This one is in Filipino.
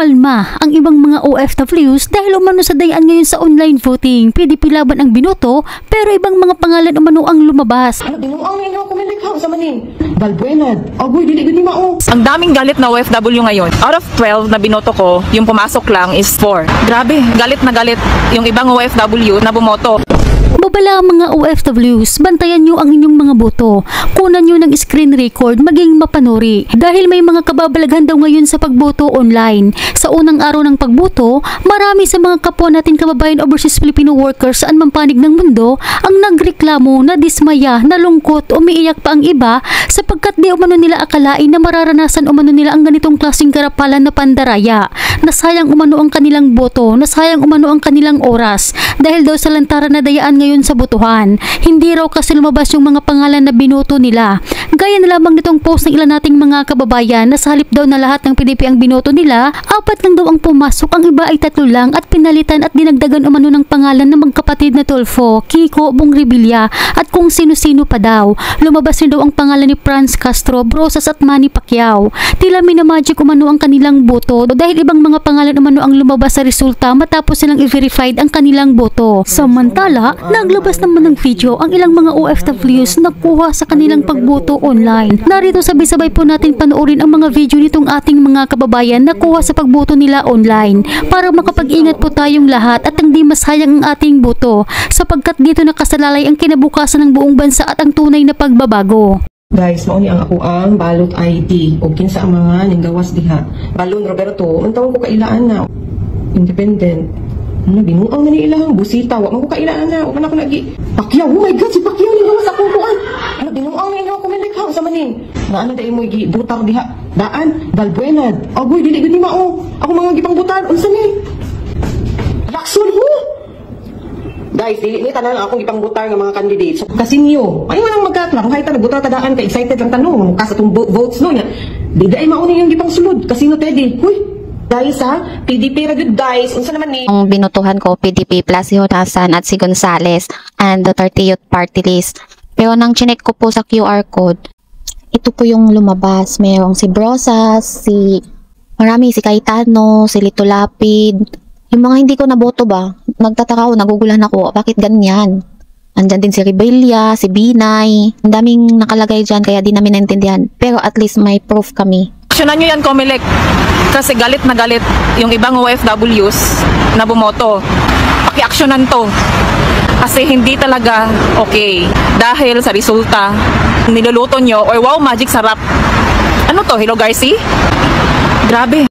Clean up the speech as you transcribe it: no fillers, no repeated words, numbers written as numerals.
Umalma ang ibang mga OFWs dahil umano sa dayaan ngayon sa online voting. PDP laban ang binoto pero ibang mga pangalan umano ang lumabas. Binuang ninyo ako milikha sa manin. Balbuenad, agoy dili gud ni mao. Ang daming galit na OFW ngayon. Out of 12 na binoto ko, yung pumasok lang is 4. Grabe, galit na galit yung ibang OFW na bumoto. Babala ang mga OFWs, bantayan nyo ang inyong mga boto. Kunan nyo ng screen record maging mapanuri. Dahil may mga kababalaghan daw ngayon sa pagboto online. Sa unang araw ng pagboto, marami sa mga kapwa natin kababayan overseas Filipino workers saan man panig ng mundo ang nagreklamo, na dismaya, nalungkot, umiiyak pa ang iba sapagkat di umano nila akalain na mararanasan umano nila ang ganitong klaseng karapalan na pandaraya. Nasayang umano ang kanilang boto, nasayang umano ang kanilang oras dahil daw sa lantaran na dayaan ngayon sa botohan. Hindi raw kasi lumabas yung mga pangalan na binoto nila. Gaya na lamang nitong post ng ilan nating mga kababayan na sa halip daw na lahat ng PDP ang binoto nila, 4 lang daw ang pumasok, ang iba ay 3 lang at pinalitan at dinagdagan umano ng pangalan ng magkapatid na Tulfo, Kiko, Bong Revilla at kung sino-sino pa daw. Lumabas rin daw ang pangalan ni Franz Castro, Brosas at Manny Pacquiao. Tila minamagic umano ang kanilang boto dahil ibang mga pangalan umano ang lumabas sa resulta matapos silang i-verified ang kanilang boto. Samantala, naglabas naman ng video ang ilang mga OFWs na kuha sa kanilang pagboto online. Narito sabay-sabay po natin panoorin ang mga video nitong ating mga kababayan na kuha sa pagboto nila online para makapag-ingat po tayong lahat at hindi masayang ang ating boto sapagkat dito nakasalalay ang kinabukasan ng buong bansa at ang tunay na pagbabago. Guys, mao ni ang ako ang balot ID o kinsa ang mga ninggawas diha. Balon Roberto, untawon ko kailaan na independent. Binuang na ni ilahang busita, wa man ko kailaan na, wa man ako nagi. Pacquiao, oh my god, si Pacquiao ni gawas ako kuan. Binuang na ilahang ko milikha sa manin. Na ano dai mo gi butar diha. Daan, Balbuenad. Agoy dili gud ni mao. Ako mga gipang butar unsa ni? Lakson ho. Guys, dili ni tanan akong ipangbutar ng mga candidates. Kasinyo, ay walang magkaklang. Kahit nagbutar tadaan ka excited lang tanong, kas atong votes no nya. Di ay mao ni yung gipang sulod. Kasino Teddy? Huy. Guys ha, PDP ra gyud guys. Unsa naman ni? Ang binutuhan ko PDP plus si Honasan at si Gonzales and Duterte Youth Party List. Pero nang chinek ko po sa QR code, ito po yung lumabas. Mayroong si Brosas, marami si Cayetano, si Lito Lapid. Yung mga hindi ko naboto ba, nagtataka ako, nagugulahan ako, bakit ganyan? Andyan din si Rebella, si Binay, ang daming nakalagay dyan kaya di namin naintindihan. Pero at least may proof kami. Aksyonan nyo yan, Comelec. Kasi galit na galit yung ibang OFWs na bumoto. Paki-aksyonan to. Kasi hindi talaga okay. Dahil sa resulta, niluluto nyo, or wow, magic sarap. Ano to, Hello Garci? Grabe.